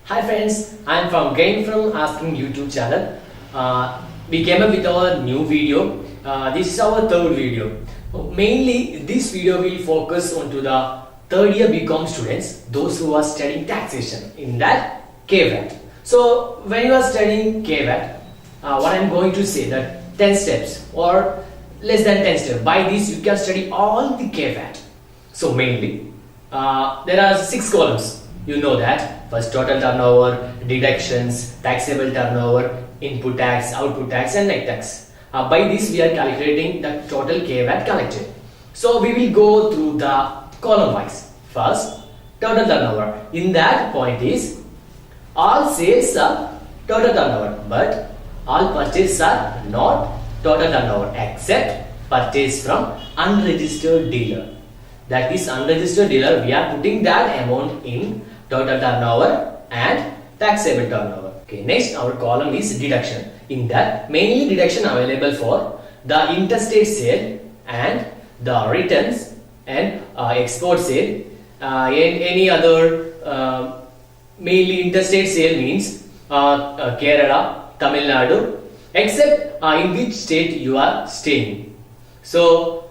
Hi friends, I am from Gain from Asking YouTube channel. We came up with our new video. This is our third video. Mainly, this video will focus onto the third year Bcom students, those who are studying taxation in that KVAT. So when you are studying KVAT, what I am going to say that 10 steps or less than 10 steps. By this you can study all the KVAT. So mainly, there are 6 columns. You know that. First, total turnover, deductions, taxable turnover, input tax, output tax and net tax. By this we are calculating the total KVAT collected. So we will go through the column wise. First, total turnover. In that point is, all sales are total turnover, but all purchases are not total turnover except purchase from unregistered dealer. That is unregistered dealer, we are putting that amount in total turnover and taxable turnover. Okay, next our column is deduction. In that, mainly deduction available for the interstate sale and the returns and export sale. Any other mainly interstate sale means Kerala, Tamil Nadu, except in which state you are staying. So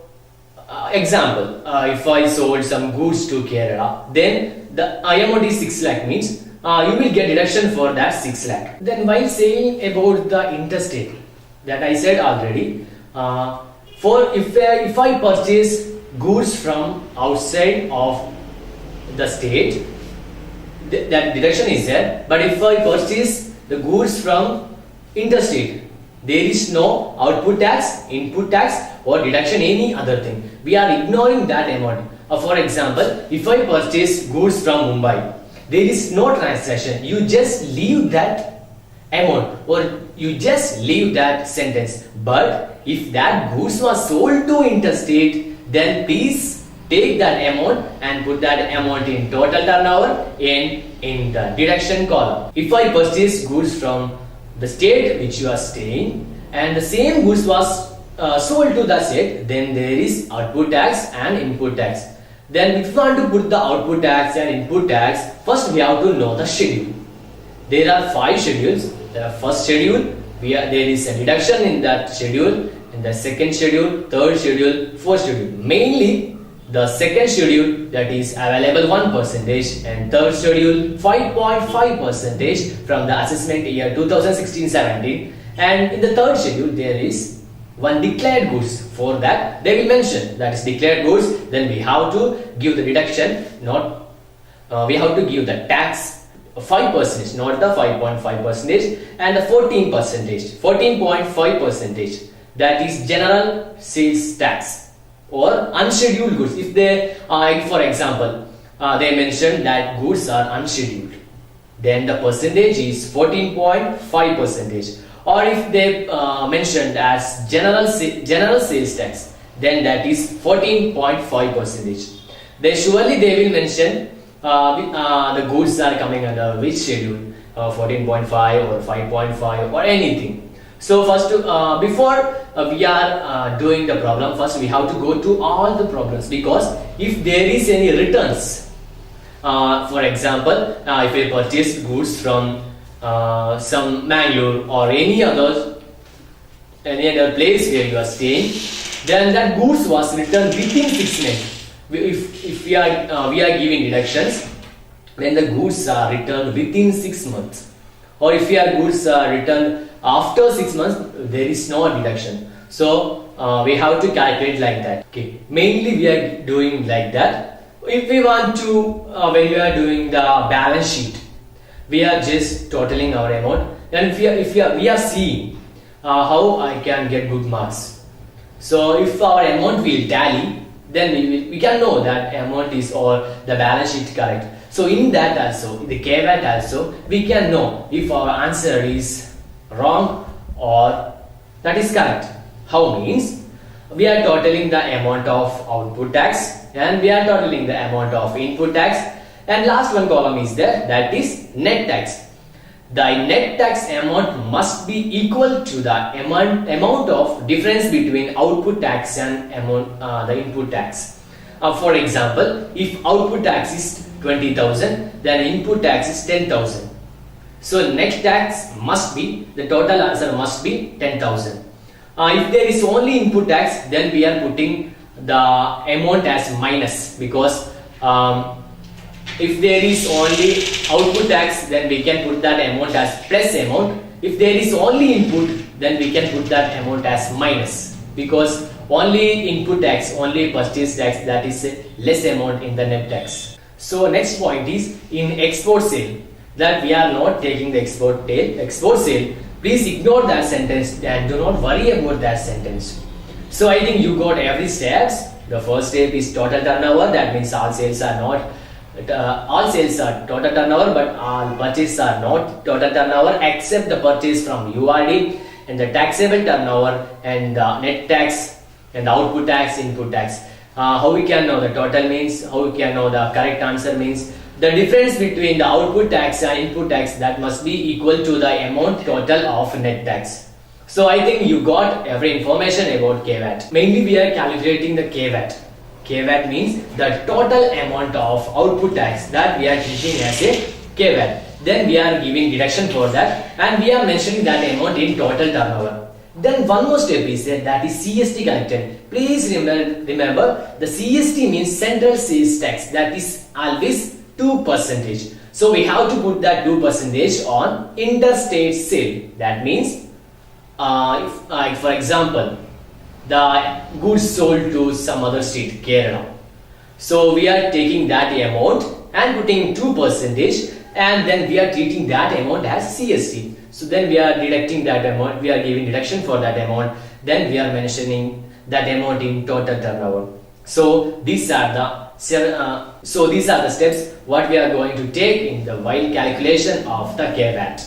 example, if I sold some goods to Kerala, then the amount is 6 lakh means you will get deduction for that 6 lakh. Then while saying about the interstate, that I said already, for if I purchase goods from outside of the state, that deduction is there. But if I purchase the goods from interstate, there is no output tax, input tax or deduction any other thing. We are ignoring that amount. For example, if I purchase goods from Mumbai, there is no transaction. You just leave that amount or you just leave that sentence. But if that goods was sold to interstate, then please take that amount and put that amount in total turnover and in the deduction column. If I purchase goods from the state which you are staying and the same goods was sold to the state, then there is output tax and input tax. Then if you want to put the output tax and input tax, first we have to know the schedule. There are 5 schedules. The first schedule, there is a deduction in that schedule, in the second schedule, third schedule, fourth schedule. Mainly the second schedule, that is available 1% and third schedule 5.5% from the assessment year 2016-17, and in the third schedule there is one declared goods. For that they will mention that is declared goods, then we have to give the deduction, not we have to give the tax 5%, not the 5.5% and the 14%, that is general sales tax or unscheduled goods. If they for example they mention that goods are unscheduled, then the percentage is 14.5%. Or if they mentioned as general sales tax, then that is 14.5%. They will mention the goods are coming under which schedule, 14.5 or 5.5 or anything. So first, before we are doing the problem, first we have to go to all the problems, because if there is any returns, for example, if I purchase goods from some Mangalore or any other place where you are staying, then that goods was returned within 6 months. If we are giving deductions, then the goods are returned within 6 months. Or if your goods are returned after 6 months, there is no deduction. So we have to calculate like that. Okay, mainly we are doing like that. If we want to, when we are doing the balance sheet, we are just totaling our amount, and if we are seeing how I can get good marks. So if our amount will tally, then we can know that amount is or the balance sheet correct. So in that also, in the KVAT also, we can know if our answer is wrong or that is correct. How means? We are totaling the amount of output tax and we are totaling the amount of input tax. And last one column is there, that is net tax. The net tax amount must be equal to the amount of difference between output tax and the input tax. For example, if output tax is 20,000, then input tax is 10,000. So net tax must be, the total answer must be 10,000. If there is only input tax, then we are putting the amount as minus, because if there is only output tax, then we can put that amount as plus amount. If there is only input, then we can put that amount as minus, because only input tax, only purchase tax, that is less amount in the net tax. So next point is in export sale, that we are not taking the export sale. Please ignore that sentence and do not worry about that sentence. So I think you got every steps. The first step is total turnover. That means all sales are not all sales are total turnover, but all purchases are not total turnover except the purchase from URD, and the taxable turnover and the net tax and the output tax, input tax. How we can know the total means, how we can know the correct answer means, the difference between the output tax and input tax, that must be equal to the amount total of net tax. So I think you got every information about KVAT. Mainly we are calculating the KVAT. KVAT means the total amount of output tax that we are treating as a KVAT. Then we are giving deduction for that, and we are mentioning that amount in total turnover. Then one more step is that is CST collected. Please remember the CST means central sales tax, that is always 2%. So we have to put that 2% on interstate sale. That means if for example the goods sold to some other state, Kerala. So we are taking that amount and putting 2%, and then we are treating that amount as CST. So then we are deducting that amount, we are giving deduction for that amount, then we are mentioning that amount in total turnover. So these are the steps what we are going to take in the while calculation of the KVAT.